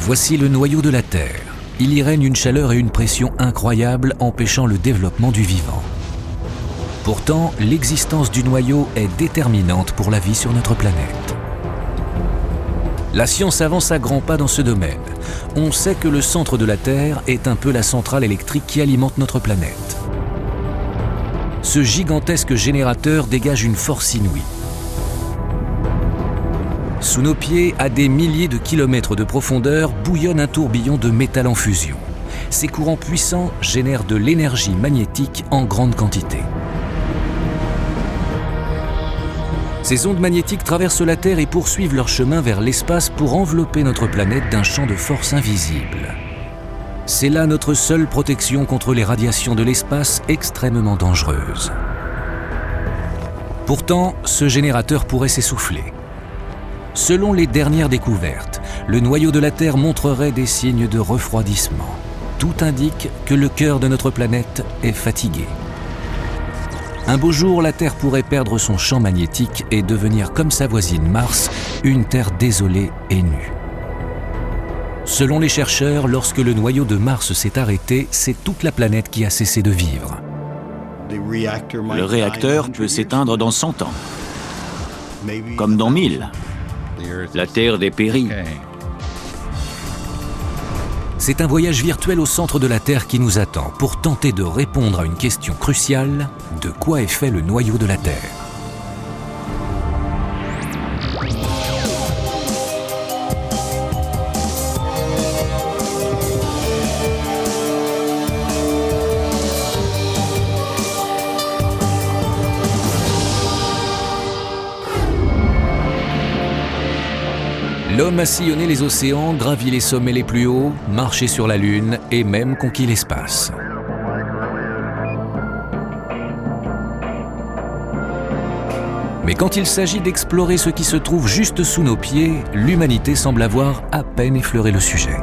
Voici le noyau de la Terre. Il y règne une chaleur et une pression incroyables, empêchant le développement du vivant. Pourtant, l'existence du noyau est déterminante pour la vie sur notre planète. La science avance à grands pas dans ce domaine. On sait que le centre de la Terre est un peu la centrale électrique qui alimente notre planète. Ce gigantesque générateur dégage une force inouïe. Sous nos pieds, à des milliers de kilomètres de profondeur, bouillonne un tourbillon de métal en fusion. Ces courants puissants génèrent de l'énergie magnétique en grande quantité. Ces ondes magnétiques traversent la Terre et poursuivent leur chemin vers l'espace pour envelopper notre planète d'un champ de force invisible. C'est là notre seule protection contre les radiations de l'espace extrêmement dangereuses. Pourtant, ce générateur pourrait s'essouffler. Selon les dernières découvertes, le noyau de la Terre montrerait des signes de refroidissement. Tout indique que le cœur de notre planète est fatigué. Un beau jour, la Terre pourrait perdre son champ magnétique et devenir comme sa voisine Mars, une Terre désolée et nue. Selon les chercheurs, lorsque le noyau de Mars s'est arrêté, c'est toute la planète qui a cessé de vivre. Le réacteur peut s'éteindre dans 100 ans, comme dans 1000. La Terre dépérit. C'est un voyage virtuel au centre de la Terre qui nous attend pour tenter de répondre à une question cruciale: de quoi est fait le noyau de la Terre? L'homme a sillonné les océans, gravi les sommets les plus hauts, marché sur la Lune et même conquis l'espace. Mais quand il s'agit d'explorer ce qui se trouve juste sous nos pieds, l'humanité semble avoir à peine effleuré le sujet.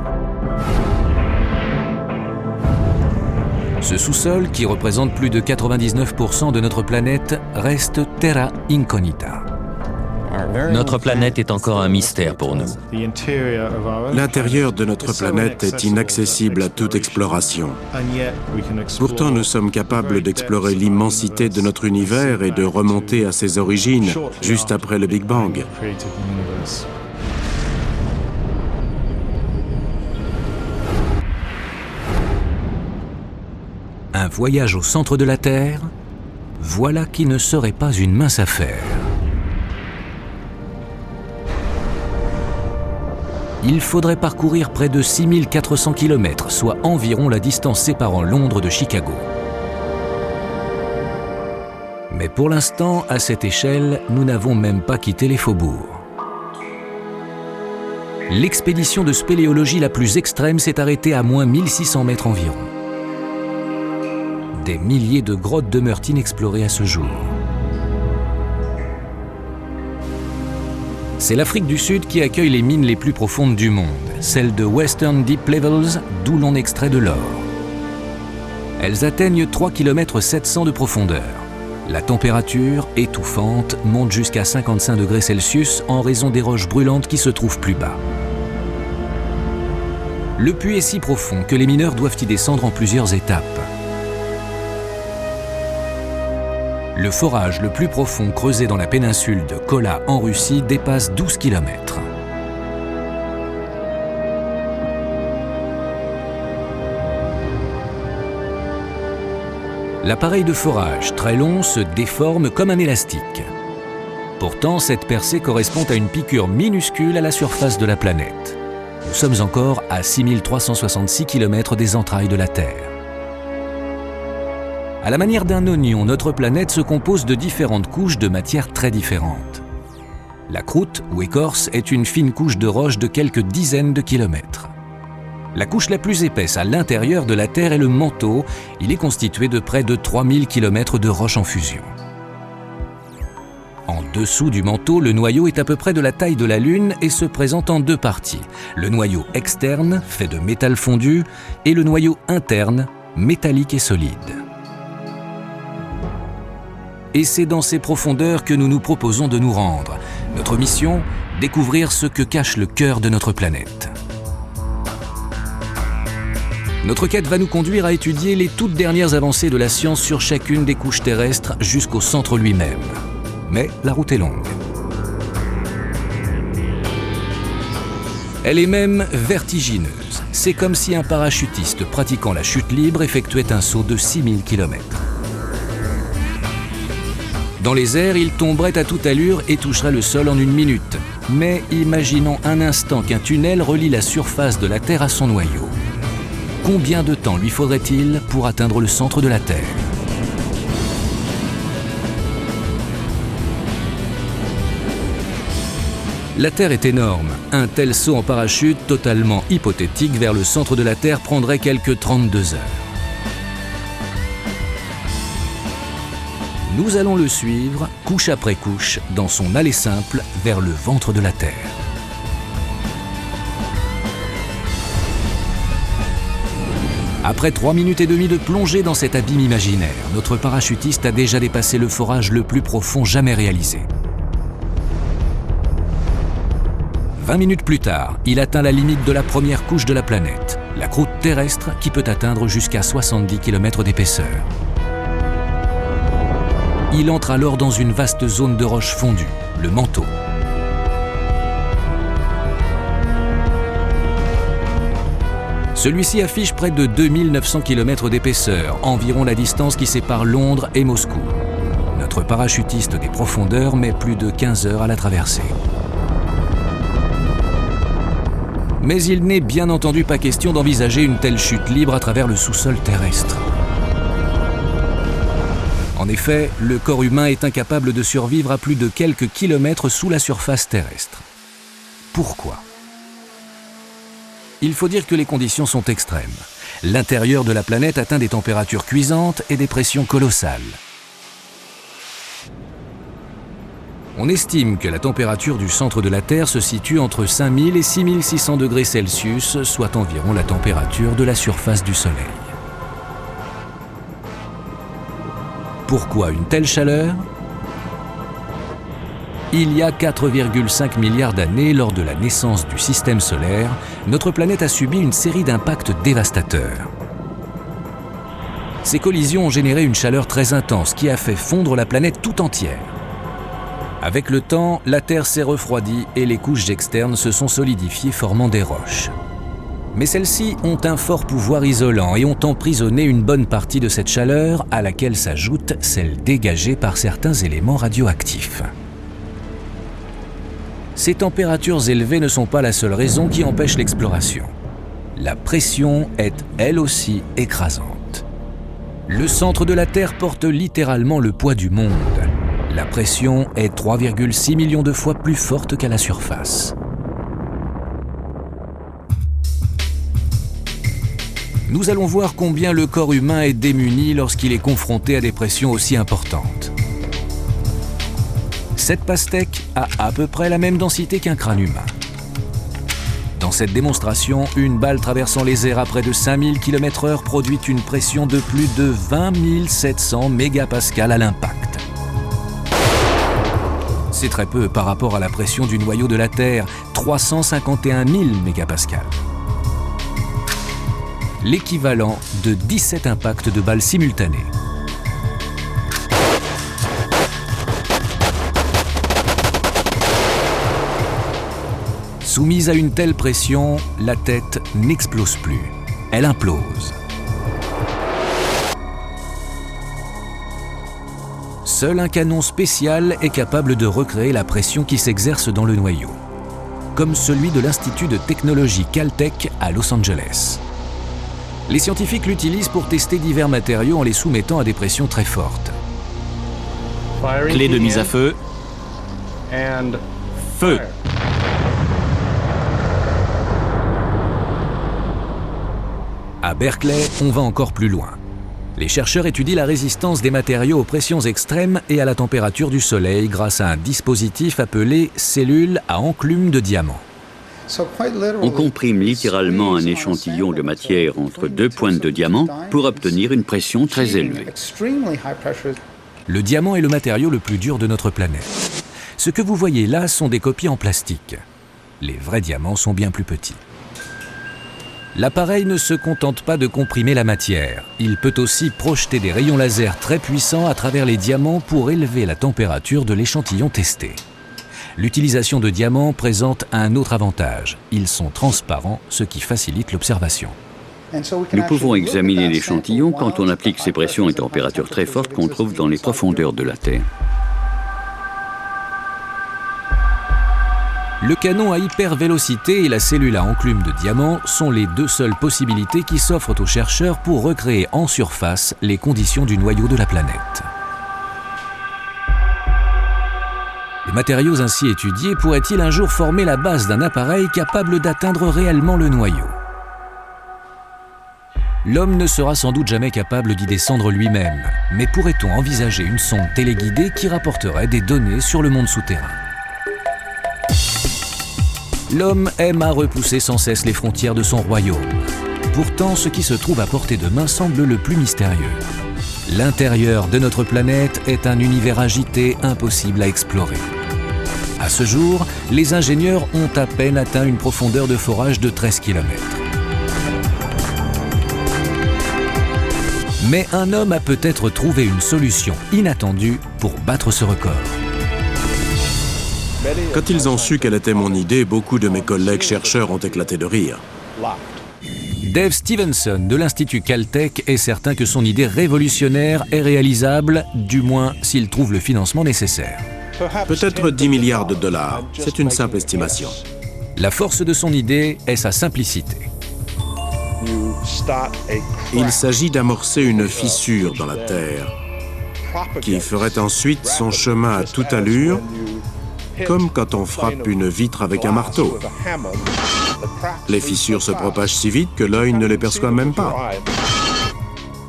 Ce sous-sol, qui représente plus de 99% de notre planète, reste terra incognita. Notre planète est encore un mystère pour nous. L'intérieur de notre planète est inaccessible à toute exploration. Pourtant, nous sommes capables d'explorer l'immensité de notre univers et de remonter à ses origines, juste après le Big Bang. Un voyage au centre de la Terre, voilà qui ne serait pas une mince affaire. Il faudrait parcourir près de 6400 km, soit environ la distance séparant Londres de Chicago. Mais pour l'instant, à cette échelle, nous n'avons même pas quitté les faubourgs. L'expédition de spéléologie la plus extrême s'est arrêtée à moins 1600 mètres environ. Des milliers de grottes demeurent inexplorées à ce jour. C'est l'Afrique du Sud qui accueille les mines les plus profondes du monde, celles de Western Deep Levels, d'où l'on extrait de l'or. Elles atteignent 3,7 km de profondeur. La température, étouffante, monte jusqu'à 55 degrés Celsius en raison des roches brûlantes qui se trouvent plus bas. Le puits est si profond que les mineurs doivent y descendre en plusieurs étapes. Le forage le plus profond creusé dans la péninsule de Kola en Russie dépasse 12 km. L'appareil de forage, très long, se déforme comme un élastique. Pourtant, cette percée correspond à une piqûre minuscule à la surface de la planète. Nous sommes encore à 6366 km des entrailles de la Terre. À la manière d'un oignon, notre planète se compose de différentes couches de matières très différentes. La croûte, ou écorce, est une fine couche de roche de quelques dizaines de kilomètres. La couche la plus épaisse à l'intérieur de la Terre est le manteau. Il est constitué de près de 3000 km de roches en fusion. En dessous du manteau, le noyau est à peu près de la taille de la Lune et se présente en deux parties. Le noyau externe, fait de métal fondu, et le noyau interne, métallique et solide. Et c'est dans ces profondeurs que nous nous proposons de nous rendre. Notre mission, découvrir ce que cache le cœur de notre planète. Notre quête va nous conduire à étudier les toutes dernières avancées de la science sur chacune des couches terrestres jusqu'au centre lui-même. Mais la route est longue. Elle est même vertigineuse. C'est comme si un parachutiste pratiquant la chute libre effectuait un saut de 6000 km. Dans les airs, il tomberait à toute allure et toucherait le sol en 1 minute. Mais imaginons un instant qu'un tunnel relie la surface de la Terre à son noyau. Combien de temps lui faudrait-il pour atteindre le centre de la Terre ? La Terre est énorme. Un tel saut en parachute, totalement hypothétique, vers le centre de la Terre prendrait quelques 32 heures. Nous allons le suivre, couche après couche, dans son aller simple vers le ventre de la Terre. Après 3 minutes et demie de plongée dans cet abîme imaginaire, notre parachutiste a déjà dépassé le forage le plus profond jamais réalisé. 20 minutes plus tard, il atteint la limite de la première couche de la planète, la croûte terrestre qui peut atteindre jusqu'à 70 km d'épaisseur. Il entre alors dans une vaste zone de roches fondues, le manteau. Celui-ci affiche près de 2900 km d'épaisseur, environ la distance qui sépare Londres et Moscou. Notre parachutiste des profondeurs met plus de 15 heures à la traverser. Mais il n'est bien entendu pas question d'envisager une telle chute libre à travers le sous-sol terrestre. En effet, le corps humain est incapable de survivre à plus de quelques kilomètres sous la surface terrestre. Pourquoi ? Il faut dire que les conditions sont extrêmes. L'intérieur de la planète atteint des températures cuisantes et des pressions colossales. On estime que la température du centre de la Terre se situe entre 5000 et 6600 degrés Celsius, soit environ la température de la surface du Soleil. Pourquoi une telle chaleur ? Il y a 4,5 milliards d'années, lors de la naissance du système solaire, notre planète a subi une série d'impacts dévastateurs. Ces collisions ont généré une chaleur très intense qui a fait fondre la planète tout entière. Avec le temps, la Terre s'est refroidie et les couches externes se sont solidifiées, formant des roches. Mais celles-ci ont un fort pouvoir isolant et ont emprisonné une bonne partie de cette chaleur, à laquelle s'ajoute celle dégagée par certains éléments radioactifs. Ces températures élevées ne sont pas la seule raison qui empêche l'exploration. La pression est, elle aussi, écrasante. Le centre de la Terre porte littéralement le poids du monde. La pression est 3,6 millions de fois plus forte qu'à la surface. Nous allons voir combien le corps humain est démuni lorsqu'il est confronté à des pressions aussi importantes. Cette pastèque a à peu près la même densité qu'un crâne humain. Dans cette démonstration, une balle traversant les airs à près de 5000 km/h produit une pression de plus de 20 700 mégapascales à l'impact. C'est très peu par rapport à la pression du noyau de la Terre, 351 000 mégapascales. L'équivalent de 17 impacts de balles simultanés. Soumise à une telle pression, la tête n'explose plus, elle implose. Seul un canon spécial est capable de recréer la pression qui s'exerce dans le noyau, comme celui de l'Institut de technologie Caltech à Los Angeles. Les scientifiques l'utilisent pour tester divers matériaux en les soumettant à des pressions très fortes. Clé de mise à feu. Feu. À Berkeley, on va encore plus loin. Les chercheurs étudient la résistance des matériaux aux pressions extrêmes et à la température du Soleil grâce à un dispositif appelé cellule à enclume de diamant. On comprime littéralement un échantillon de matière entre deux pointes de diamant pour obtenir une pression très élevée. Le diamant est le matériau le plus dur de notre planète. Ce que vous voyez là sont des copies en plastique. Les vrais diamants sont bien plus petits. L'appareil ne se contente pas de comprimer la matière. Il peut aussi projeter des rayons laser très puissants à travers les diamants pour élever la température de l'échantillon testé. L'utilisation de diamants présente un autre avantage. Ils sont transparents, ce qui facilite l'observation. Nous pouvons examiner l'échantillon quand on applique ces pressions et températures très fortes qu'on trouve dans les profondeurs de la Terre. Le canon à hypervélocité et la cellule à enclume de diamant sont les deux seules possibilités qui s'offrent aux chercheurs pour recréer en surface les conditions du noyau de la planète. Les matériaux ainsi étudiés pourraient-ils un jour former la base d'un appareil capable d'atteindre réellement le noyau? L'homme ne sera sans doute jamais capable d'y descendre lui-même, mais pourrait-on envisager une sonde téléguidée qui rapporterait des données sur le monde souterrain? L'homme aime à repousser sans cesse les frontières de son royaume. Pourtant, ce qui se trouve à portée de main semble le plus mystérieux. L'intérieur de notre planète est un univers agité, impossible à explorer. À ce jour, les ingénieurs ont à peine atteint une profondeur de forage de 13 km. Mais un homme a peut-être trouvé une solution inattendue pour battre ce record. Quand ils ont su quelle était mon idée, beaucoup de mes collègues chercheurs ont éclaté de rire. Dave Stevenson de l'Institut Caltech est certain que son idée révolutionnaire est réalisable, du moins s'il trouve le financement nécessaire. Peut-être 10 milliards de dollars, c'est une simple estimation. La force de son idée est sa simplicité. Il s'agit d'amorcer une fissure dans la Terre qui ferait ensuite son chemin à toute allure, comme quand on frappe une vitre avec un marteau. Les fissures se propagent si vite que l'œil ne les perçoit même pas.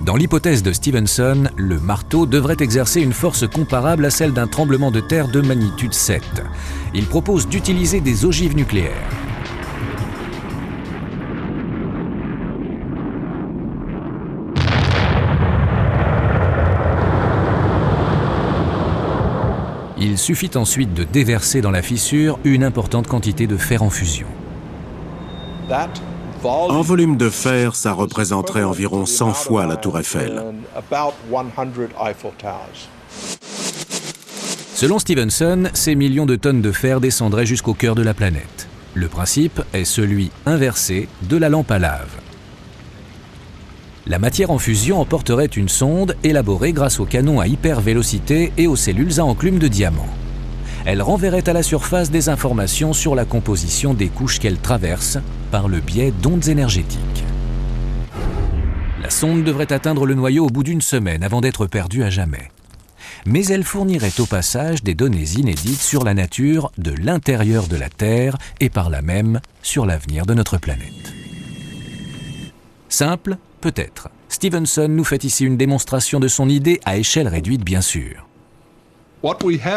Dans l'hypothèse de Stevenson, le marteau devrait exercer une force comparable à celle d'un tremblement de terre de magnitude 7. Il propose d'utiliser des ogives nucléaires. Il suffit ensuite de déverser dans la fissure une importante quantité de fer en fusion. En volume de fer, ça représenterait environ 100 fois la tour Eiffel. Selon Stevenson, ces millions de tonnes de fer descendraient jusqu'au cœur de la planète. Le principe est celui inversé de la lampe à lave. La matière en fusion emporterait une sonde élaborée grâce au canon à hypervélocité et aux cellules à enclume de diamant. Elle renverrait à la surface des informations sur la composition des couches qu'elle traverse par le biais d'ondes énergétiques. La sonde devrait atteindre le noyau au bout d'une semaine avant d'être perdue à jamais. Mais elle fournirait au passage des données inédites sur la nature de l'intérieur de la Terre et par là même sur l'avenir de notre planète. Simple? Peut-être. Stevenson nous fait ici une démonstration de son idée à échelle réduite, bien sûr.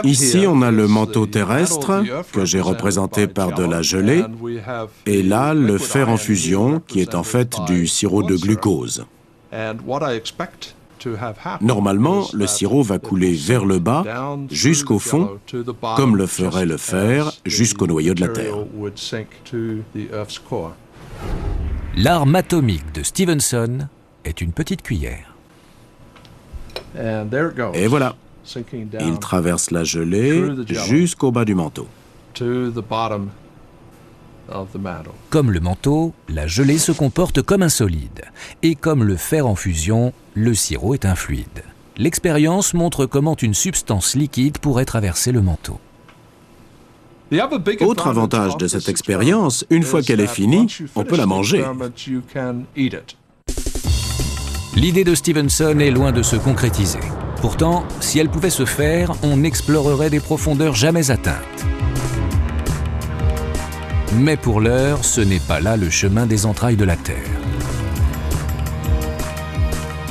Ici, on a le manteau terrestre, que j'ai représenté par de la gelée, et là, le fer en fusion, qui est en fait du sirop de glucose. Normalement, le sirop va couler vers le bas, jusqu'au fond, comme le ferait le fer jusqu'au noyau de la Terre. L'arme atomique de Stevenson est une petite cuillère. Et voilà, il traverse la gelée jusqu'au bas du manteau. Comme le manteau, la gelée se comporte comme un solide. Et comme le fer en fusion, le sirop est un fluide. L'expérience montre comment une substance liquide pourrait traverser le manteau. Autre avantage de cette expérience, une fois qu'elle est finie, on peut la manger. L'idée de Stevenson est loin de se concrétiser. Pourtant, si elle pouvait se faire, on explorerait des profondeurs jamais atteintes. Mais pour l'heure, ce n'est pas là le chemin des entrailles de la Terre.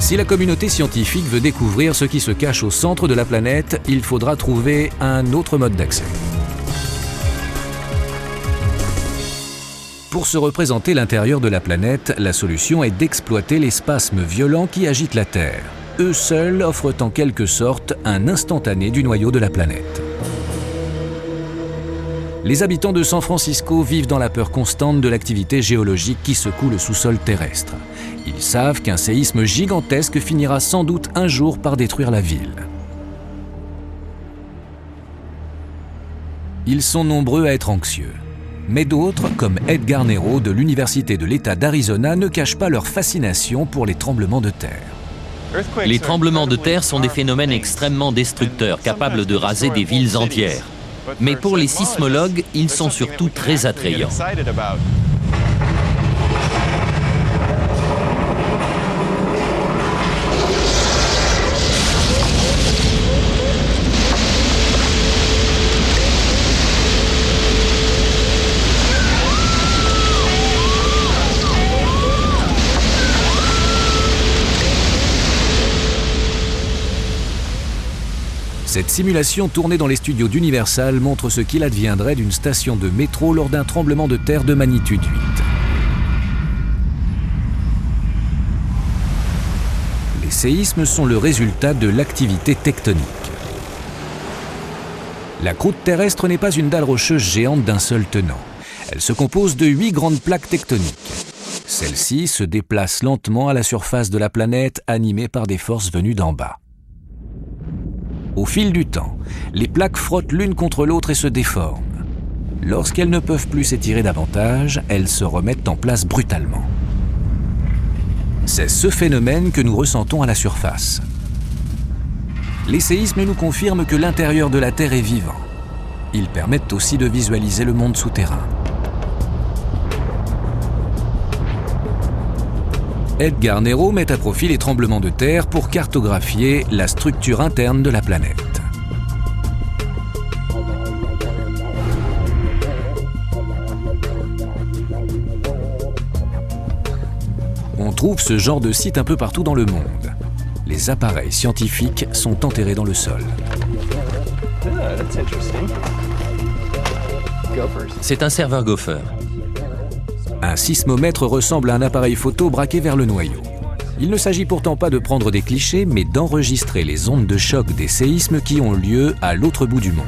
Si la communauté scientifique veut découvrir ce qui se cache au centre de la planète, il faudra trouver un autre mode d'accès. Pour se représenter l'intérieur de la planète, la solution est d'exploiter les spasmes violents qui agitent la Terre. Eux seuls offrent en quelque sorte un instantané du noyau de la planète. Les habitants de San Francisco vivent dans la peur constante de l'activité géologique qui secoue le sous-sol terrestre. Ils savent qu'un séisme gigantesque finira sans doute un jour par détruire la ville. Ils sont nombreux à être anxieux. Mais d'autres, comme Edgar Nero de l'Université de l'État d'Arizona, ne cachent pas leur fascination pour les tremblements de terre. Les tremblements de terre sont des phénomènes extrêmement destructeurs, capables de raser des villes entières. Mais pour les sismologues, ils sont surtout très attrayants. Cette simulation tournée dans les studios d'Universal montre ce qu'il adviendrait d'une station de métro lors d'un tremblement de terre de magnitude 8. Les séismes sont le résultat de l'activité tectonique. La croûte terrestre n'est pas une dalle rocheuse géante d'un seul tenant. Elle se compose de 8 grandes plaques tectoniques. Celles-ci se déplacent lentement à la surface de la planète, animées par des forces venues d'en bas. Au fil du temps, les plaques frottent l'une contre l'autre et se déforment. Lorsqu'elles ne peuvent plus s'étirer davantage, elles se remettent en place brutalement. C'est ce phénomène que nous ressentons à la surface. Les séismes nous confirment que l'intérieur de la Terre est vivant. Ils permettent aussi de visualiser le monde souterrain. Edgar Nero met à profit les tremblements de terre pour cartographier la structure interne de la planète. On trouve ce genre de site un peu partout dans le monde. Les appareils scientifiques sont enterrés dans le sol. C'est un serveur Gopher. Un sismomètre ressemble à un appareil photo braqué vers le noyau. Il ne s'agit pourtant pas de prendre des clichés, mais d'enregistrer les ondes de choc des séismes qui ont lieu à l'autre bout du monde.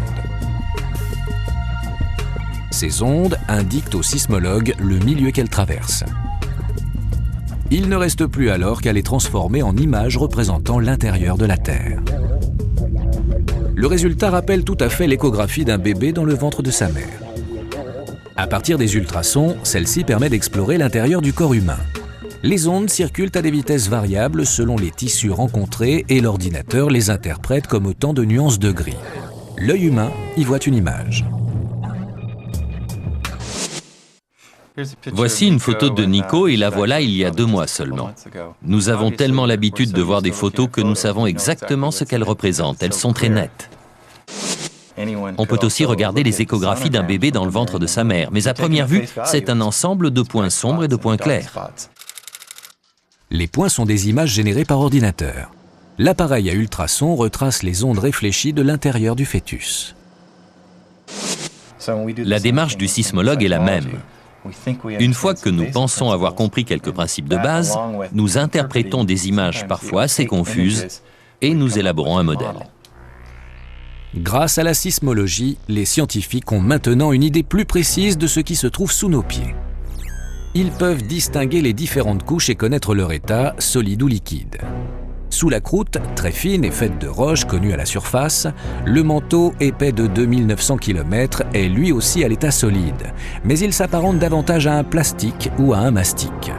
Ces ondes indiquent aux sismologues le milieu qu'elles traversent. Il ne reste plus alors qu'à les transformer en images représentant l'intérieur de la Terre. Le résultat rappelle tout à fait l'échographie d'un bébé dans le ventre de sa mère. À partir des ultrasons, celle-ci permet d'explorer l'intérieur du corps humain. Les ondes circulent à des vitesses variables selon les tissus rencontrés et l'ordinateur les interprète comme autant de nuances de gris. L'œil humain y voit une image. Voici une photo de Nico et la voilà il y a 2 mois seulement. Nous avons tellement l'habitude de voir des photos que nous savons exactement ce qu'elles représentent. Elles sont très nettes. On peut aussi regarder les échographies d'un bébé dans le ventre de sa mère, mais à première vue, c'est un ensemble de points sombres et de points clairs. Les points sont des images générées par ordinateur. L'appareil à ultrasons retrace les ondes réfléchies de l'intérieur du fœtus. La démarche du sismologue est la même. Une fois que nous pensons avoir compris quelques principes de base, nous interprétons des images parfois assez confuses et nous élaborons un modèle. Grâce à la sismologie, les scientifiques ont maintenant une idée plus précise de ce qui se trouve sous nos pieds. Ils peuvent distinguer les différentes couches et connaître leur état, solide ou liquide. Sous la croûte, très fine et faite de roches connues à la surface, le manteau épais de 2900 km est lui aussi à l'état solide, mais il s'apparente davantage à un plastique ou à un mastic.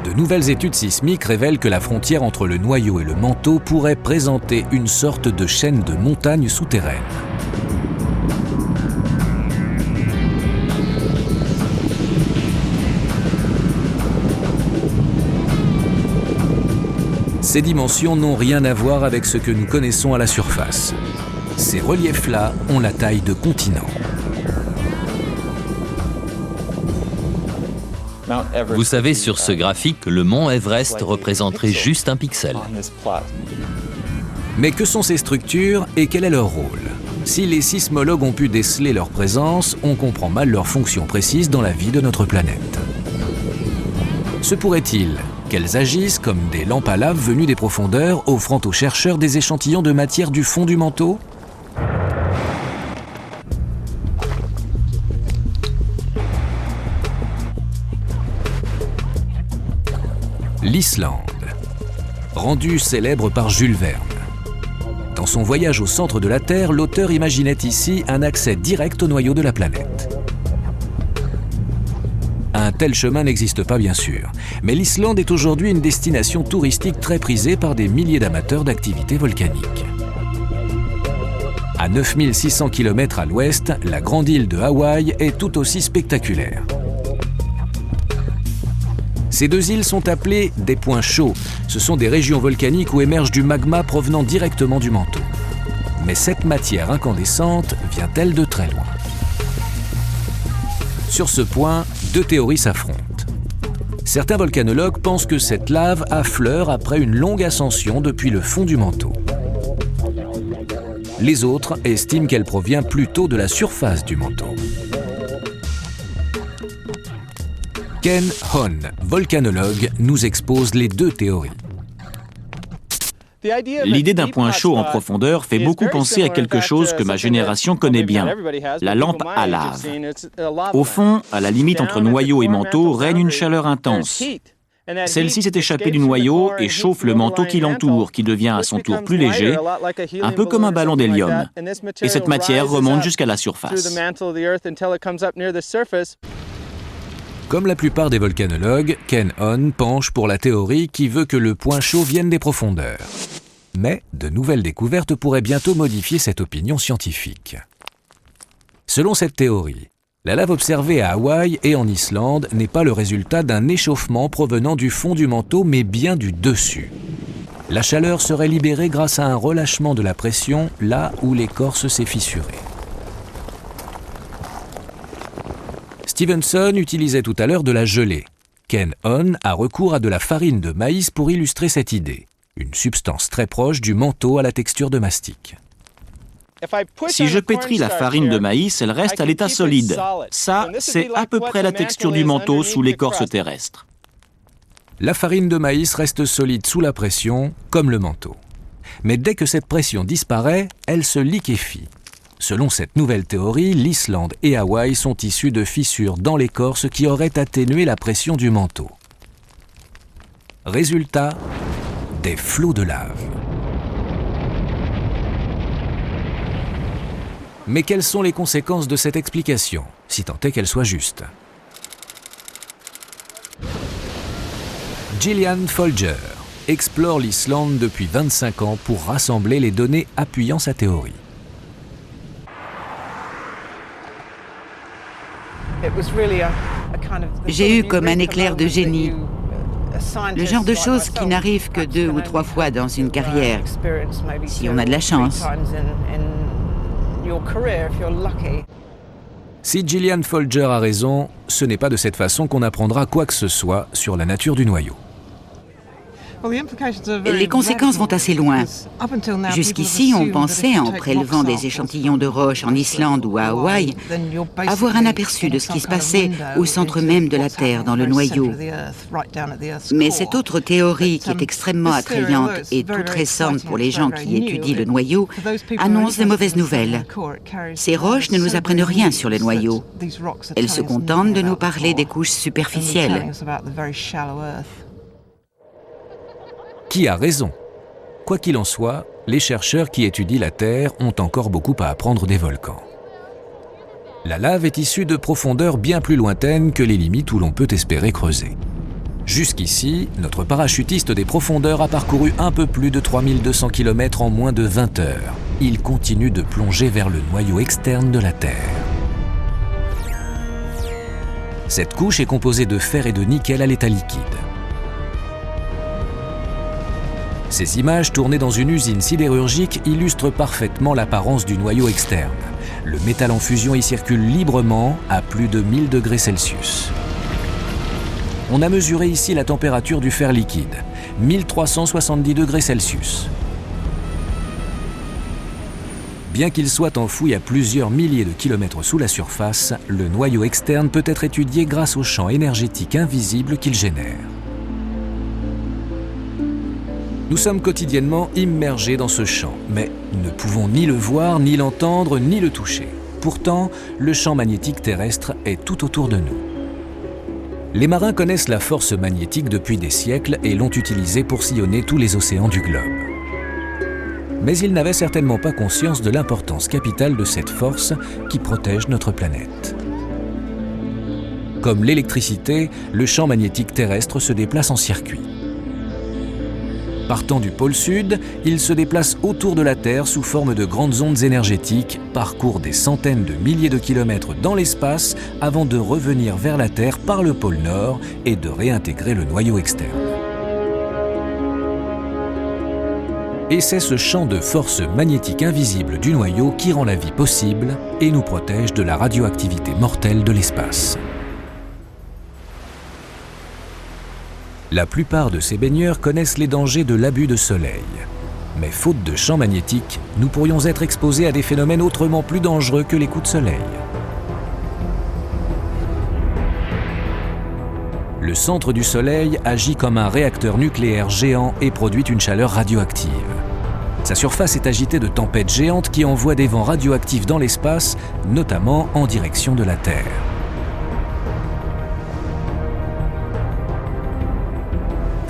De nouvelles études sismiques révèlent que la frontière entre le noyau et le manteau pourrait présenter une sorte de chaîne de montagnes souterraines. Ces dimensions n'ont rien à voir avec ce que nous connaissons à la surface. Ces reliefs-là ont la taille de continents. Vous savez, sur ce graphique, le mont Everest représenterait juste un pixel. Mais que sont ces structures et quel est leur rôle? Si les sismologues ont pu déceler leur présence, on comprend mal leur fonction précise dans la vie de notre planète. Se pourrait-il qu'elles agissent comme des lampes à lave venues des profondeurs, offrant aux chercheurs des échantillons de matière du fond du manteau? l'Islande, rendue célèbre par Jules Verne. Dans son voyage au centre de la Terre, l'auteur imaginait ici un accès direct au noyau de la planète. Un tel chemin n'existe pas bien sûr, mais l'Islande est aujourd'hui une destination touristique très prisée par des milliers d'amateurs d'activités volcaniques. À 9600 km à l'ouest, la grande île de Hawaï est tout aussi spectaculaire. Ces deux îles sont appelées des points chauds. Ce sont des régions volcaniques où émerge du magma provenant directement du manteau. Mais cette matière incandescente vient-elle de très loin? Sur ce point, deux théories s'affrontent. Certains volcanologues pensent que cette lave affleure après une longue ascension depuis le fond du manteau. Les autres estiment qu'elle provient plutôt de la surface du manteau. Ken Hon, volcanologue, nous expose les deux théories. L'idée d'un point chaud en profondeur fait beaucoup penser à quelque chose que ma génération connaît bien, la lampe à lave. Au fond, à la limite entre noyau et manteau, règne une chaleur intense. Celle-ci s'est échappée du noyau et chauffe le manteau qui l'entoure, qui devient à son tour plus léger, un peu comme un ballon d'hélium. Et cette matière remonte jusqu'à la surface. Comme la plupart des volcanologues, Ken Hon penche pour la théorie qui veut que le point chaud vienne des profondeurs. Mais de nouvelles découvertes pourraient bientôt modifier cette opinion scientifique. Selon cette théorie, la lave observée à Hawaï et en Islande n'est pas le résultat d'un échauffement provenant du fond du manteau, mais bien du dessus. La chaleur serait libérée grâce à un relâchement de la pression là où l'écorce s'est fissurée. Stevenson utilisait tout à l'heure de la gelée. Ken Hon a recours à de la farine de maïs pour illustrer cette idée, une substance très proche du manteau à la texture de mastic. Si je pétris la farine de maïs, elle reste à l'état solide. Ça, c'est à peu près la texture du manteau sous l'écorce terrestre. La farine de maïs reste solide sous la pression, comme le manteau. Mais dès que cette pression disparaît, elle se liquéfie. Selon cette nouvelle théorie, l'Islande et Hawaï sont issus de fissures dans l'écorce qui auraient atténué la pression du manteau. Résultat, des flots de lave. Mais quelles sont les conséquences de cette explication, si tant est qu'elle soit juste? Gillian Folger explore l'Islande depuis 25 ans pour rassembler les données appuyant sa théorie. J'ai eu comme un éclair de génie, le genre de choses qui n'arrivent que 2 ou 3 fois dans une carrière, si on a de la chance. Si Gillian Folger a raison, ce n'est pas de cette façon qu'on apprendra quoi que ce soit sur la nature du noyau. Les conséquences vont assez loin. Jusqu'ici, on pensait, en prélevant des échantillons de roches en Islande ou à Hawaï, avoir un aperçu de ce qui se passait au centre même de la Terre, dans le noyau. Mais cette autre théorie, qui est extrêmement attrayante et toute récente pour les gens qui étudient le noyau, annonce de mauvaises nouvelles. Ces roches ne nous apprennent rien sur le noyau. Elles se contentent de nous parler des couches superficielles. Qui a raison? Quoi qu'il en soit, les chercheurs qui étudient la Terre ont encore beaucoup à apprendre des volcans. La lave est issue de profondeurs bien plus lointaines que les limites où l'on peut espérer creuser. Jusqu'ici, notre parachutiste des profondeurs a parcouru un peu plus de 3200 km en moins de 20 heures. Il continue de plonger vers le noyau externe de la Terre. Cette couche est composée de fer et de nickel à l'état liquide. Ces images tournées dans une usine sidérurgique illustrent parfaitement l'apparence du noyau externe. Le métal en fusion y circule librement à plus de 1000 degrés Celsius. On a mesuré ici la température du fer liquide, 1370 degrés Celsius. Bien qu'il soit enfoui à plusieurs milliers de kilomètres sous la surface, le noyau externe peut être étudié grâce au champ énergétique invisible qu'il génère. Nous sommes quotidiennement immergés dans ce champ, mais nous ne pouvons ni le voir, ni l'entendre, ni le toucher. Pourtant, le champ magnétique terrestre est tout autour de nous. Les marins connaissent la force magnétique depuis des siècles et l'ont utilisée pour sillonner tous les océans du globe. Mais ils n'avaient certainement pas conscience de l'importance capitale de cette force qui protège notre planète. Comme l'électricité, le champ magnétique terrestre se déplace en circuit. Partant du pôle sud, il se déplace autour de la Terre sous forme de grandes ondes énergétiques, parcourt des centaines de milliers de kilomètres dans l'espace avant de revenir vers la Terre par le pôle nord et de réintégrer le noyau externe. Et c'est ce champ de force magnétique invisible du noyau qui rend la vie possible et nous protège de la radioactivité mortelle de l'espace. La plupart de ces baigneurs connaissent les dangers de l'abus de soleil. Mais faute de champ magnétique, nous pourrions être exposés à des phénomènes autrement plus dangereux que les coups de soleil. Le centre du Soleil agit comme un réacteur nucléaire géant et produit une chaleur radioactive. Sa surface est agitée de tempêtes géantes qui envoient des vents radioactifs dans l'espace, notamment en direction de la Terre.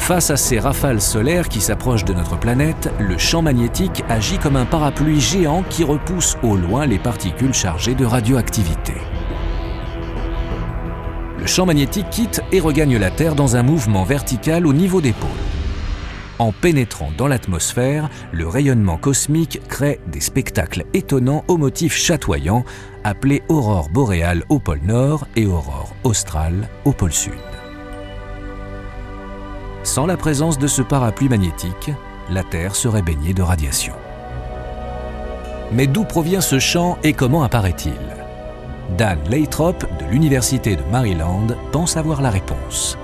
Face à ces rafales solaires qui s'approchent de notre planète, le champ magnétique agit comme un parapluie géant qui repousse au loin les particules chargées de radioactivité. Le champ magnétique quitte et regagne la Terre dans un mouvement vertical au niveau des pôles. En pénétrant dans l'atmosphère, le rayonnement cosmique crée des spectacles étonnants aux motifs chatoyants, appelés aurore boréale au pôle Nord et aurore australe au pôle Sud. Sans la présence de ce parapluie magnétique, la Terre serait baignée de radiation. Mais d'où provient ce champ et comment apparaît-il ? Dan Lathrop de l'Université de Maryland pense avoir la réponse.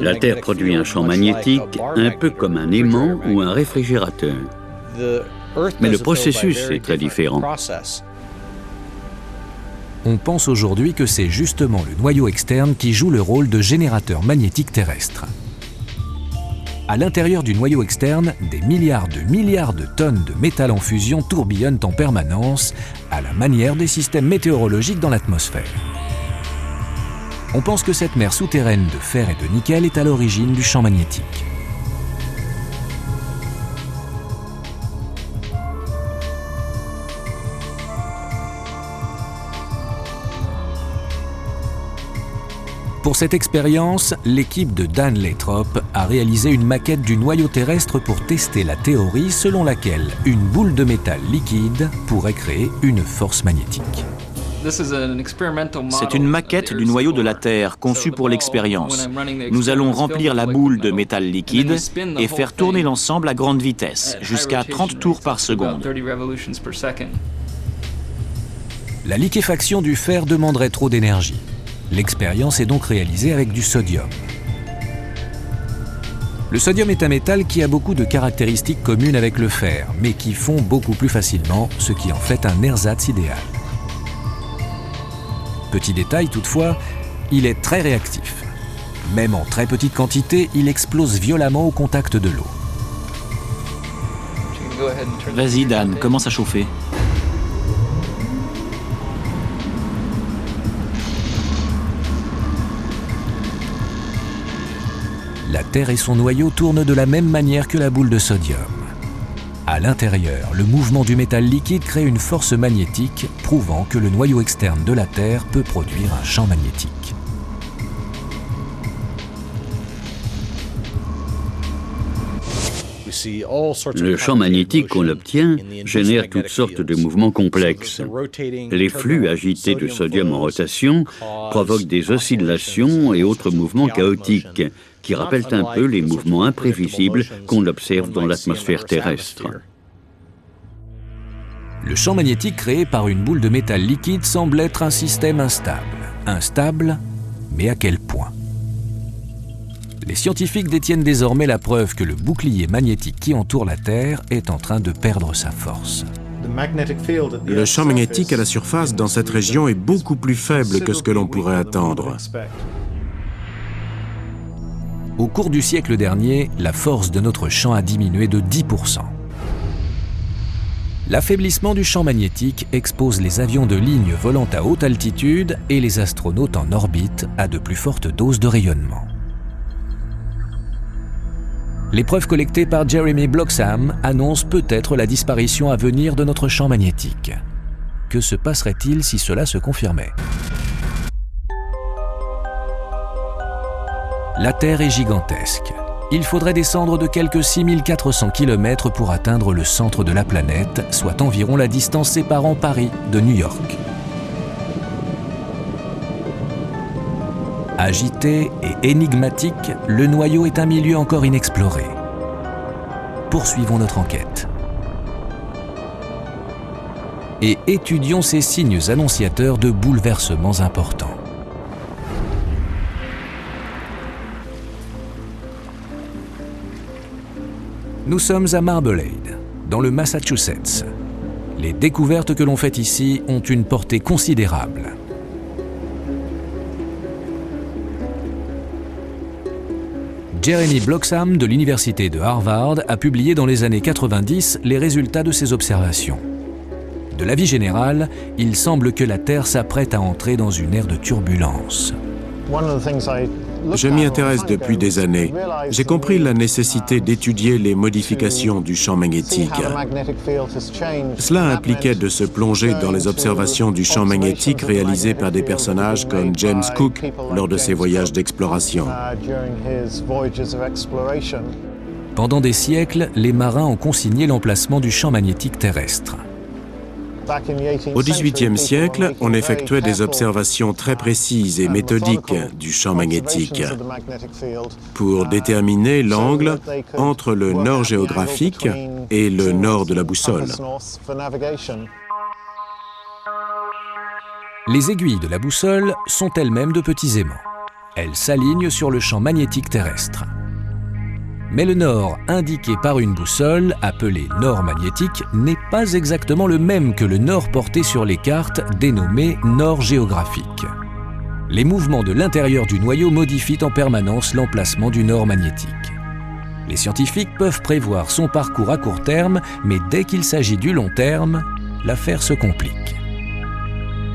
La Terre produit un champ magnétique un peu comme un aimant ou un réfrigérateur. Mais le processus est très différent. On pense aujourd'hui que c'est justement le noyau externe qui joue le rôle de générateur magnétique terrestre. À l'intérieur du noyau externe, des milliards de tonnes de métal en fusion tourbillonnent en permanence, à la manière des systèmes météorologiques dans l'atmosphère. On pense que cette mer souterraine de fer et de nickel est à l'origine du champ magnétique. Pour cette expérience, l'équipe de Dan Lathrop a réalisé une maquette du noyau terrestre pour tester la théorie selon laquelle une boule de métal liquide pourrait créer une force magnétique. C'est une maquette du noyau de la Terre conçue pour l'expérience. Nous allons remplir la boule de métal liquide et faire tourner l'ensemble à grande vitesse, jusqu'à 30 tours par seconde. La liquéfaction du fer demanderait trop d'énergie. L'expérience est donc réalisée avec du sodium. Le sodium est un métal qui a beaucoup de caractéristiques communes avec le fer, mais qui fond beaucoup plus facilement, ce qui en fait un ersatz idéal. Petit détail toutefois, il est très réactif. Même en très petite quantité, il explose violemment au contact de l'eau. Vas-y Dan, commence à chauffer. La Terre et son noyau tournent de la même manière que la boule de sodium. À l'intérieur, le mouvement du métal liquide crée une force magnétique, prouvant que le noyau externe de la Terre peut produire un champ magnétique. Le champ magnétique qu'on obtient génère toutes sortes de mouvements complexes. Les flux agités de sodium en rotation provoquent des oscillations et autres mouvements chaotiques qui rappellent un peu les mouvements imprévisibles qu'on observe dans l'atmosphère terrestre. Le champ magnétique créé par une boule de métal liquide semble être un système instable. Instable, mais à quel point ? Les scientifiques détiennent désormais la preuve que le bouclier magnétique qui entoure la Terre est en train de perdre sa force. Le champ magnétique à la surface dans cette région est beaucoup plus faible que ce que l'on pourrait attendre. Au cours du siècle dernier, la force de notre champ a diminué de 10%. L'affaiblissement du champ magnétique expose les avions de ligne volant à haute altitude et les astronautes en orbite à de plus fortes doses de rayonnement. Les preuves collectées par Jeremy Bloxham annoncent peut-être la disparition à venir de notre champ magnétique. Que se passerait-il si cela se confirmait? La Terre est gigantesque. Il faudrait descendre de quelques 6400 km pour atteindre le centre de la planète, soit environ la distance séparant Paris de New York. Agité et énigmatique, le noyau est un milieu encore inexploré. Poursuivons notre enquête. Et étudions ces signes annonciateurs de bouleversements importants. Nous sommes à Marblehead, dans le Massachusetts. Les découvertes que l'on fait ici ont une portée considérable. Jeremy Bloxham de l'université de Harvard a publié dans les années 90 les résultats de ses observations. De l'avis général, il semble que la Terre s'apprête à entrer dans une ère de turbulence. Je m'y intéresse depuis des années. J'ai compris la nécessité d'étudier les modifications du champ magnétique. Cela impliquait de se plonger dans les observations du champ magnétique réalisées par des personnages comme James Cook lors de ses voyages d'exploration. Pendant des siècles, les marins ont consigné l'emplacement du champ magnétique terrestre. Au XVIIIe siècle, on effectuait des observations très précises et méthodiques du champ magnétique pour déterminer l'angle entre le nord géographique et le nord de la boussole. Les aiguilles de la boussole sont elles-mêmes de petits aimants. Elles s'alignent sur le champ magnétique terrestre. Mais le nord indiqué par une boussole, appelée nord magnétique, n'est pas exactement le même que le nord porté sur les cartes dénommées nord géographique. Les mouvements de l'intérieur du noyau modifient en permanence l'emplacement du nord magnétique. Les scientifiques peuvent prévoir son parcours à court terme, mais dès qu'il s'agit du long terme, l'affaire se complique.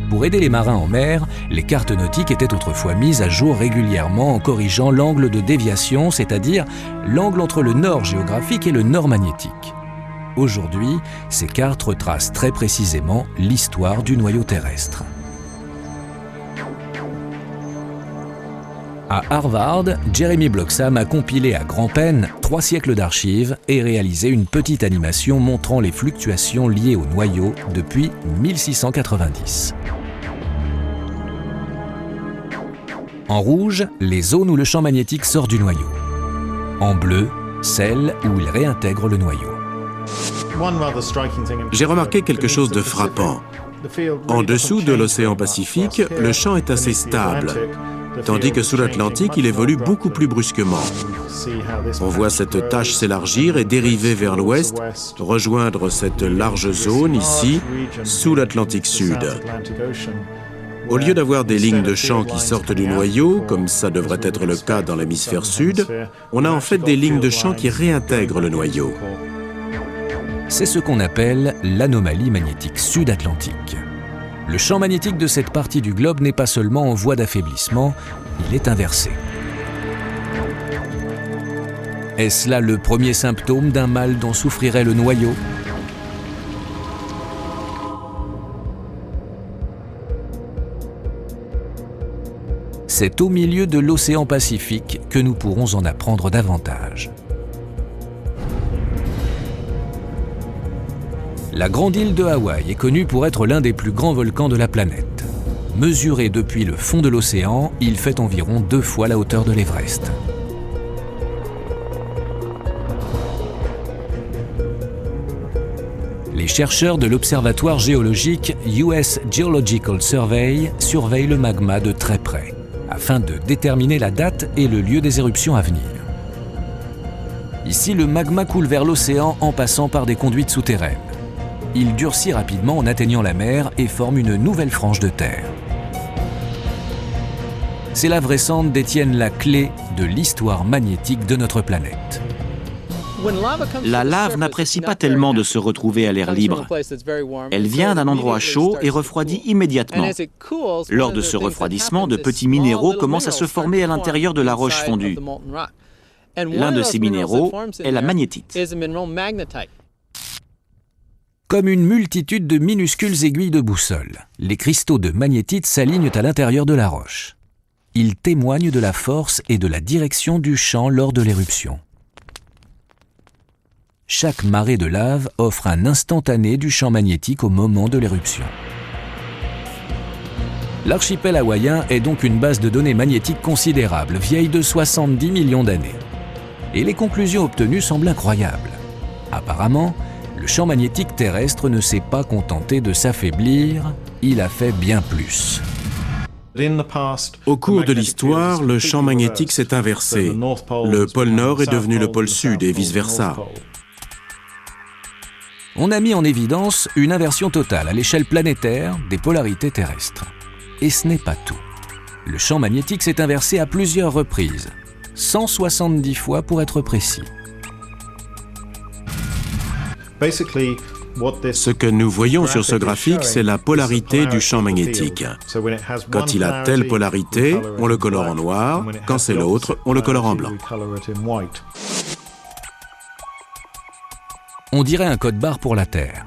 Pour aider les marins en mer, les cartes nautiques étaient autrefois mises à jour régulièrement en corrigeant l'angle de déviation, c'est-à-dire l'angle entre le nord géographique et le nord magnétique. Aujourd'hui, ces cartes retracent très précisément l'histoire du noyau terrestre. À Harvard, Jeremy Bloxham a compilé à grand-peine 3 siècles d'archives et réalisé une petite animation montrant les fluctuations liées au noyau depuis 1690. En rouge, les zones où le champ magnétique sort du noyau. En bleu, celles où il réintègre le noyau. J'ai remarqué quelque chose de frappant. En dessous de l'océan Pacifique, le champ est assez stable, tandis que sous l'Atlantique, il évolue beaucoup plus brusquement. On voit cette tache s'élargir et dériver vers l'ouest, rejoindre cette large zone ici, sous l'Atlantique Sud. Au lieu d'avoir des lignes de champ qui sortent du noyau, comme ça devrait être le cas dans l'hémisphère sud, on a en fait des lignes de champ qui réintègrent le noyau. C'est ce qu'on appelle l'anomalie magnétique sud-atlantique. Le champ magnétique de cette partie du globe n'est pas seulement en voie d'affaiblissement, il est inversé. Est-ce là le premier symptôme d'un mal dont souffrirait le noyau ? C'est au milieu de l'océan Pacifique que nous pourrons en apprendre davantage. La grande île de Hawaï est connue pour être l'un des plus grands volcans de la planète. Mesuré depuis le fond de l'océan, il fait environ 2 fois la hauteur de l'Everest. Les chercheurs de l'observatoire géologique US Geological Survey surveillent le magma de très près, afin de déterminer la date et le lieu des éruptions à venir. Ici, le magma coule vers l'océan en passant par des conduites souterraines. Il durcit rapidement en atteignant la mer et forme une nouvelle frange de terre. Ces laves récentes détiennent la clé de l'histoire magnétique de notre planète. La lave n'apprécie pas tellement de se retrouver à l'air libre. Elle vient d'un endroit chaud et refroidit immédiatement. Lors de ce refroidissement, de petits minéraux commencent à se former à l'intérieur de la roche fondue. L'un de ces minéraux est la magnétite. Comme une multitude de minuscules aiguilles de boussole, les cristaux de magnétite s'alignent à l'intérieur de la roche. Ils témoignent de la force et de la direction du champ lors de l'éruption. Chaque marée de lave offre un instantané du champ magnétique au moment de l'éruption. L'archipel hawaïen est donc une base de données magnétiques considérable, vieille de 70 millions d'années. Et les conclusions obtenues semblent incroyables. Apparemment, le champ magnétique terrestre ne s'est pas contenté de s'affaiblir, il a fait bien plus. Au cours de l'histoire, le champ magnétique s'est inversé. Le pôle Nord est devenu le pôle Sud et vice-versa. On a mis en évidence une inversion totale à l'échelle planétaire des polarités terrestres. Et ce n'est pas tout. Le champ magnétique s'est inversé à plusieurs reprises, 170 fois pour être précis. Ce que nous voyons sur ce graphique, c'est la polarité du champ magnétique. Quand il a telle polarité, on le colore en noir. Quand c'est l'autre, on le colore en blanc. On dirait un code-barre pour la Terre.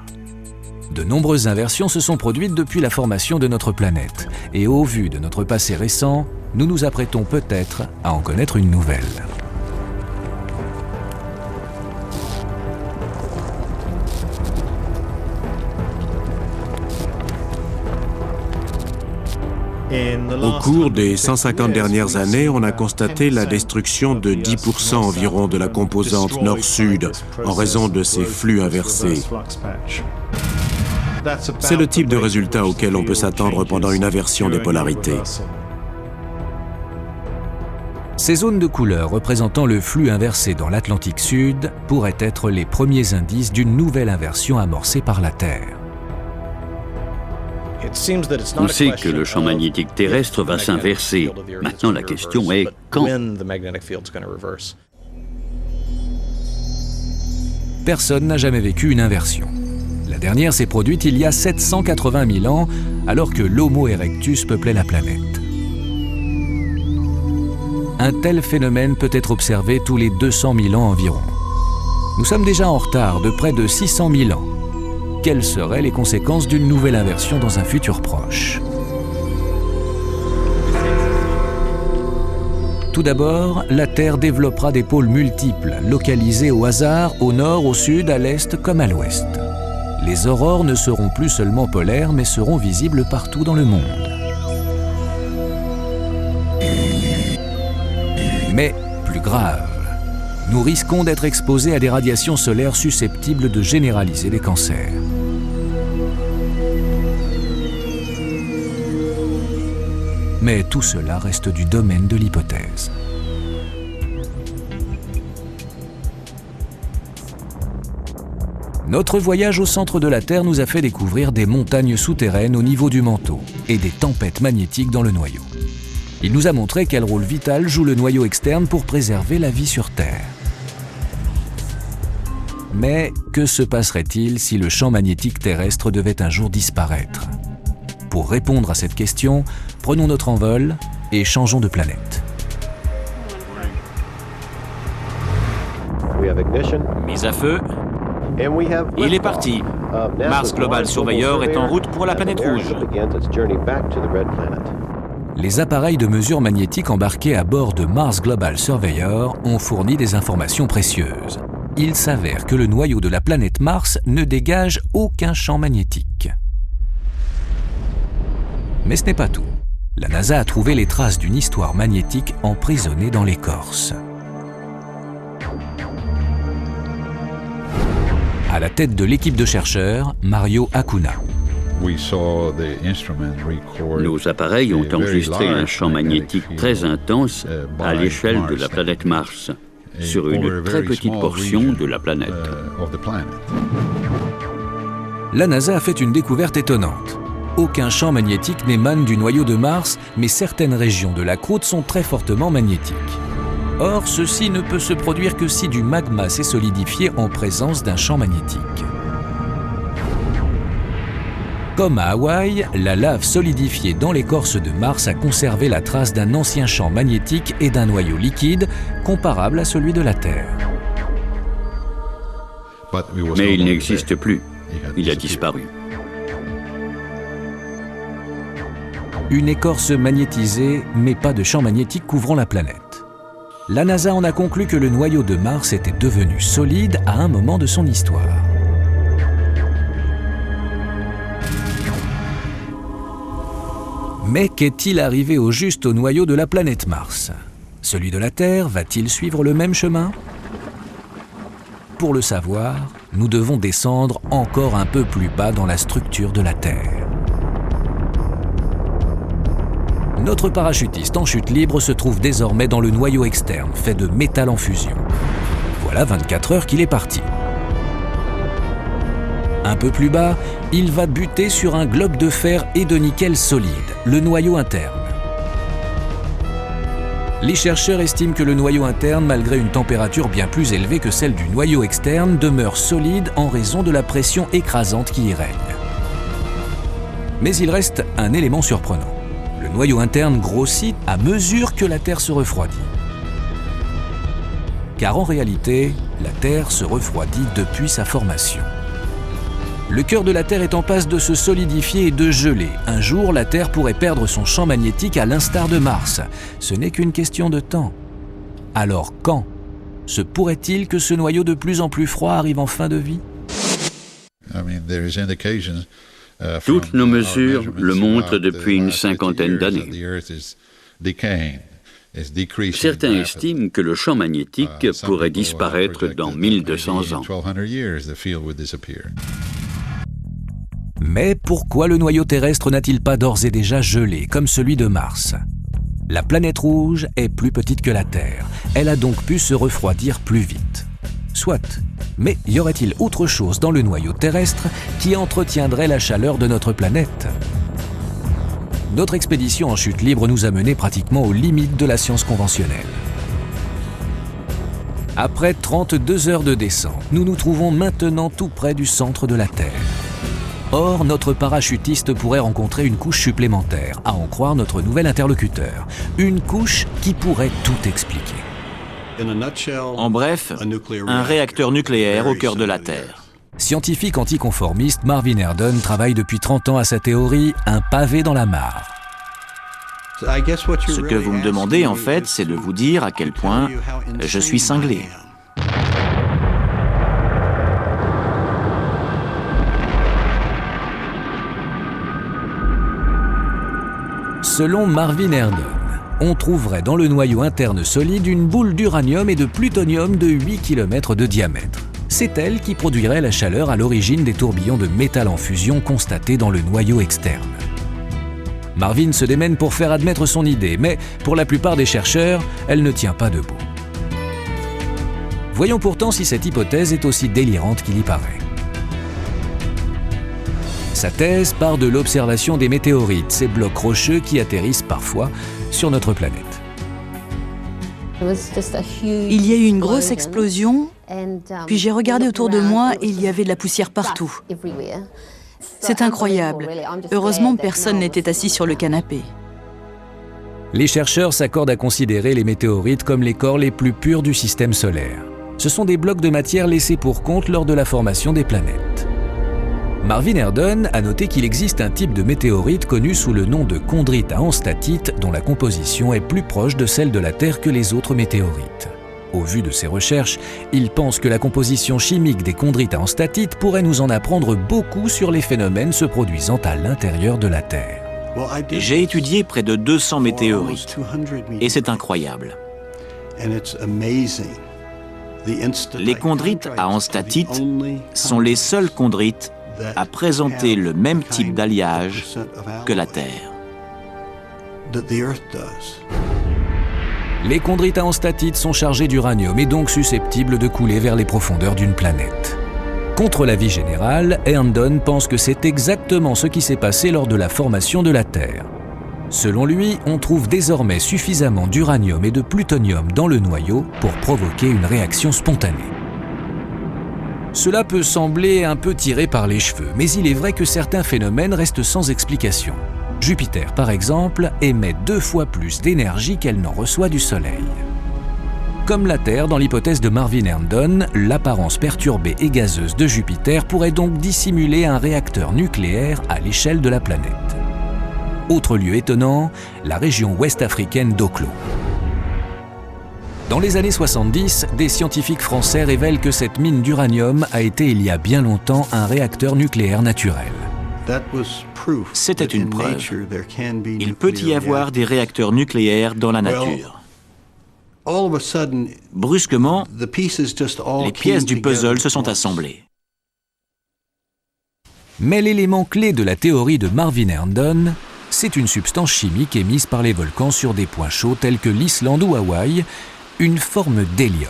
De nombreuses inversions se sont produites depuis la formation de notre planète. Et au vu de notre passé récent, nous nous apprêtons peut-être à en connaître une nouvelle. Au cours des 150 dernières années, on a constaté la destruction de 10% environ de la composante nord-sud en raison de ces flux inversés. C'est le type de résultat auquel on peut s'attendre pendant une inversion des polarités. Ces zones de couleur représentant le flux inversé dans l'Atlantique Sud pourraient être les premiers indices d'une nouvelle inversion amorcée par la Terre. On sait que le champ magnétique terrestre va s'inverser. Maintenant, la question est quand ? Personne n'a jamais vécu une inversion. La dernière s'est produite il y a 780 000 ans, alors que l'Homo erectus peuplait la planète. Un tel phénomène peut être observé tous les 200 000 ans environ. Nous sommes déjà en retard de près de 600 000 ans. Quelles seraient les conséquences d'une nouvelle inversion dans un futur proche? Tout d'abord, la Terre développera des pôles multiples, localisés au hasard, au nord, au sud, à l'est comme à l'ouest. Les aurores ne seront plus seulement polaires, mais seront visibles partout dans le monde. Mais, plus grave, nous risquons d'être exposés à des radiations solaires susceptibles de généraliser des cancers. Mais tout cela reste du domaine de l'hypothèse. Notre voyage au centre de la Terre nous a fait découvrir des montagnes souterraines au niveau du manteau et des tempêtes magnétiques dans le noyau. Il nous a montré quel rôle vital joue le noyau externe pour préserver la vie sur Terre. Mais que se passerait-il si le champ magnétique terrestre devait un jour disparaître? Pour répondre à cette question, prenons notre envol et changeons de planète. Mise à feu. Il est parti. Mars Global Surveyor est en route pour la planète rouge. Les appareils de mesure magnétique embarqués à bord de Mars Global Surveyor ont fourni des informations précieuses. Il s'avère que le noyau de la planète Mars ne dégage aucun champ magnétique. Mais ce n'est pas tout. La NASA a trouvé les traces d'une histoire magnétique emprisonnée dans l'écorce. À la tête de l'équipe de chercheurs, Mario Acuna. Nos appareils ont enregistré un champ magnétique très intense à l'échelle de la planète Mars, sur une très petite portion de la planète. La NASA a fait une découverte étonnante. Aucun champ magnétique n'émane du noyau de Mars, mais certaines régions de la croûte sont très fortement magnétiques. Or, ceci ne peut se produire que si du magma s'est solidifié en présence d'un champ magnétique. Comme à Hawaï, la lave solidifiée dans l'écorce de Mars a conservé la trace d'un ancien champ magnétique et d'un noyau liquide comparable à celui de la Terre. Mais il n'existe plus. Il a disparu. Une écorce magnétisée, mais pas de champ magnétique couvrant la planète. La NASA en a conclu que le noyau de Mars était devenu solide à un moment de son histoire. Mais qu'est-il arrivé au juste au noyau de la planète Mars? Celui de la Terre va-t-il suivre le même chemin? Pour le savoir, nous devons descendre encore un peu plus bas dans la structure de la Terre. Notre parachutiste en chute libre se trouve désormais dans le noyau externe, fait de métal en fusion. Voilà 24 heures qu'il est parti. Un peu plus bas, il va buter sur un globe de fer et de nickel solide, le noyau interne. Les chercheurs estiment que le noyau interne, malgré une température bien plus élevée que celle du noyau externe, demeure solide en raison de la pression écrasante qui y règne. Mais il reste un élément surprenant. Le noyau interne grossit à mesure que la Terre se refroidit. Car en réalité, la Terre se refroidit depuis sa formation. Le cœur de la Terre est en passe de se solidifier et de geler. Un jour, la Terre pourrait perdre son champ magnétique à l'instar de Mars. Ce n'est qu'une question de temps. Alors quand? Se pourrait-il que ce noyau de plus en plus froid arrive en fin de vie? Toutes nos mesures le montrent depuis une cinquantaine d'années. Certains estiment que le champ magnétique pourrait disparaître dans 1200 ans. Mais pourquoi le noyau terrestre n'a-t-il pas d'ores et déjà gelé, comme celui de Mars? La planète rouge est plus petite que la Terre. Elle a donc pu se refroidir plus vite. Soit. Mais y aurait-il autre chose dans le noyau terrestre qui entretiendrait la chaleur de notre planète? Notre expédition en chute libre nous a menés pratiquement aux limites de la science conventionnelle. Après 32 heures de descente, nous nous trouvons maintenant tout près du centre de la Terre. Or, notre parachutiste pourrait rencontrer une couche supplémentaire, à en croire notre nouvel interlocuteur. Une couche qui pourrait tout expliquer. En bref, un réacteur nucléaire au cœur de la Terre. Scientifique anticonformiste, Marvin Erdon travaille depuis 30 ans à sa théorie « un pavé dans la mare ». Ce que vous me demandez, en fait, c'est de vous dire à quel point je suis cinglé. Selon Marvin Erdon, on trouverait dans le noyau interne solide une boule d'uranium et de plutonium de 8 km de diamètre. C'est elle qui produirait la chaleur à l'origine des tourbillons de métal en fusion constatés dans le noyau externe. Marvin se démène pour faire admettre son idée, mais pour la plupart des chercheurs, elle ne tient pas debout. Voyons pourtant si cette hypothèse est aussi délirante qu'il y paraît. Sa thèse part de l'observation des météorites, ces blocs rocheux qui atterrissent parfois sur notre planète. Il y a eu une grosse explosion, puis j'ai regardé autour de moi et il y avait de la poussière partout. C'est incroyable. Heureusement, personne n'était assis sur le canapé. Les chercheurs s'accordent à considérer les météorites comme les corps les plus purs du système solaire. Ce sont des blocs de matière laissés pour compte lors de la formation des planètes. Marvin Erdon a noté qu'il existe un type de météorite connu sous le nom de chondrite à enstatite dont la composition est plus proche de celle de la Terre que les autres météorites. Au vu de ses recherches, il pense que la composition chimique des chondrites à enstatite pourrait nous en apprendre beaucoup sur les phénomènes se produisant à l'intérieur de la Terre. J'ai étudié près de 200 météorites et c'est incroyable. Les chondrites à enstatite sont les seuls chondrites à présenter le même type d'alliage que la Terre. Les chondrites à enstatite sont chargés d'uranium et donc susceptibles de couler vers les profondeurs d'une planète. Contre l'avis général, Erdon pense que c'est exactement ce qui s'est passé lors de la formation de la Terre. Selon lui, on trouve désormais suffisamment d'uranium et de plutonium dans le noyau pour provoquer une réaction spontanée. Cela peut sembler un peu tiré par les cheveux, mais il est vrai que certains phénomènes restent sans explication. Jupiter, par exemple, émet 2 fois plus d'énergie qu'elle n'en reçoit du Soleil. Comme la Terre, dans l'hypothèse de Marvin Herndon, l'apparence perturbée et gazeuse de Jupiter pourrait donc dissimuler un réacteur nucléaire à l'échelle de la planète. Autre lieu étonnant, la région ouest africaine d'Oklo. Dans les années 70, des scientifiques français révèlent que cette mine d'uranium a été il y a bien longtemps un réacteur nucléaire naturel. C'était une preuve. Il peut y avoir des réacteurs nucléaires dans la nature. Brusquement, les pièces du puzzle se sont assemblées. Mais l'élément clé de la théorie de Marvin Herndon, c'est une substance chimique émise par les volcans sur des points chauds tels que l'Islande ou Hawaï, une forme d'hélium.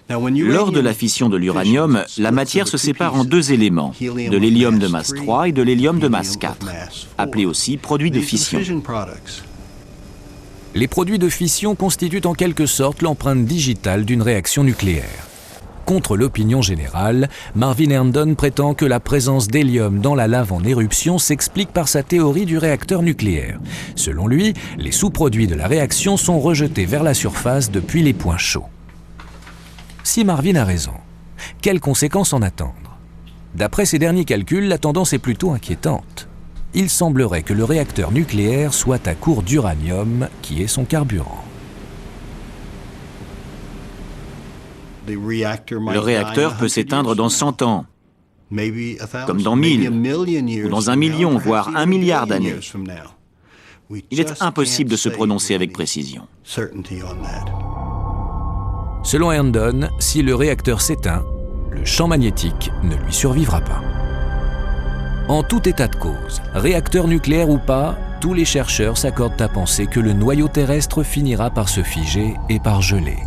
Lors de la fission de l'uranium, la matière se sépare en 2 éléments, de l'hélium de masse 3 et de l'hélium de masse 4, appelés aussi produits de fission. Les produits de fission constituent en quelque sorte l'empreinte digitale d'une réaction nucléaire. Contre l'opinion générale, Marvin Herndon prétend que la présence d'hélium dans la lave en éruption s'explique par sa théorie du réacteur nucléaire. Selon lui, les sous-produits de la réaction sont rejetés vers la surface depuis les points chauds. Si Marvin a raison, quelles conséquences en attendre? D'après ses derniers calculs, la tendance est plutôt inquiétante. Il semblerait que le réacteur nucléaire soit à court d'uranium, qui est son carburant. Le réacteur peut s'éteindre dans 100 ans, comme dans 1000, ou dans 1 million, voire 1 milliard d'années. Il est impossible de se prononcer avec précision. Selon Herndon, si le réacteur s'éteint, le champ magnétique ne lui survivra pas. En tout état de cause, réacteur nucléaire ou pas, tous les chercheurs s'accordent à penser que le noyau terrestre finira par se figer et par geler.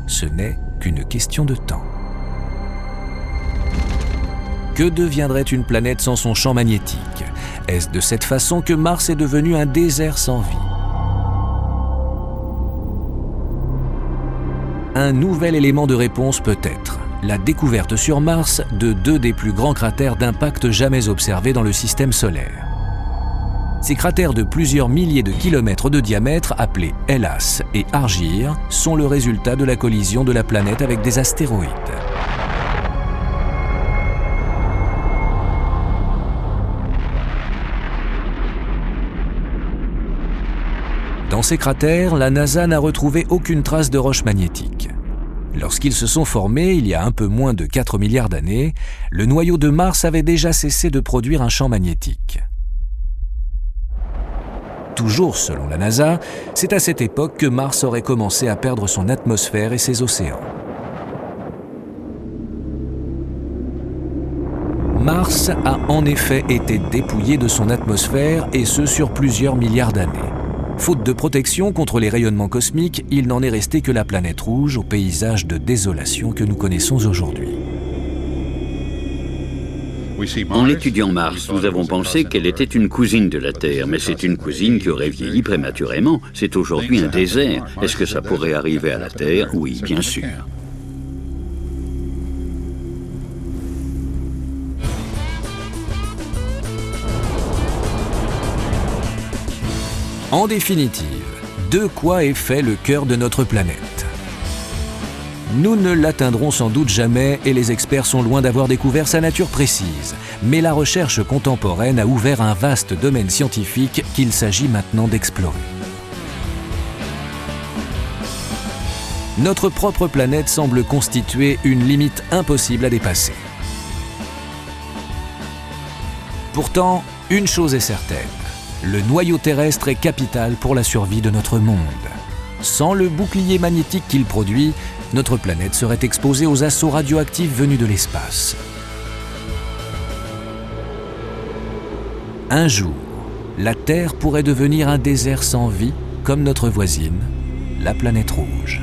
Ce n'est qu'une question de temps. Que deviendrait une planète sans son champ magnétique? Est-ce de cette façon que Mars est devenu un désert sans vie? Un nouvel élément de réponse peut-être, la découverte sur Mars de 2 des plus grands cratères d'impact jamais observés dans le système solaire. Ces cratères de plusieurs milliers de kilomètres de diamètre, appelés Hellas et Argyre, sont le résultat de la collision de la planète avec des astéroïdes. Dans ces cratères, la NASA n'a retrouvé aucune trace de roches magnétiques. Lorsqu'ils se sont formés, il y a un peu moins de 4 milliards d'années, le noyau de Mars avait déjà cessé de produire un champ magnétique. Toujours selon la NASA, c'est à cette époque que Mars aurait commencé à perdre son atmosphère et ses océans. Mars a en effet été dépouillé de son atmosphère, et ce sur plusieurs milliards d'années. Faute de protection contre les rayonnements cosmiques, il n'en est resté que la planète rouge au paysage de désolation que nous connaissons aujourd'hui. En étudiant Mars, nous avons pensé qu'elle était une cousine de la Terre, mais c'est une cousine qui aurait vieilli prématurément. C'est aujourd'hui un désert. Est-ce que ça pourrait arriver à la Terre? Oui, bien sûr. En définitive, de quoi est fait le cœur de notre planète? Nous ne l'atteindrons sans doute jamais et les experts sont loin d'avoir découvert sa nature précise. Mais la recherche contemporaine a ouvert un vaste domaine scientifique qu'il s'agit maintenant d'explorer. Notre propre planète semble constituer une limite impossible à dépasser. Pourtant, une chose est certaine. Le noyau terrestre est capital pour la survie de notre monde. Sans le bouclier magnétique qu'il produit, notre planète serait exposée aux assauts radioactifs venus de l'espace. Un jour, la Terre pourrait devenir un désert sans vie, comme notre voisine, la planète rouge.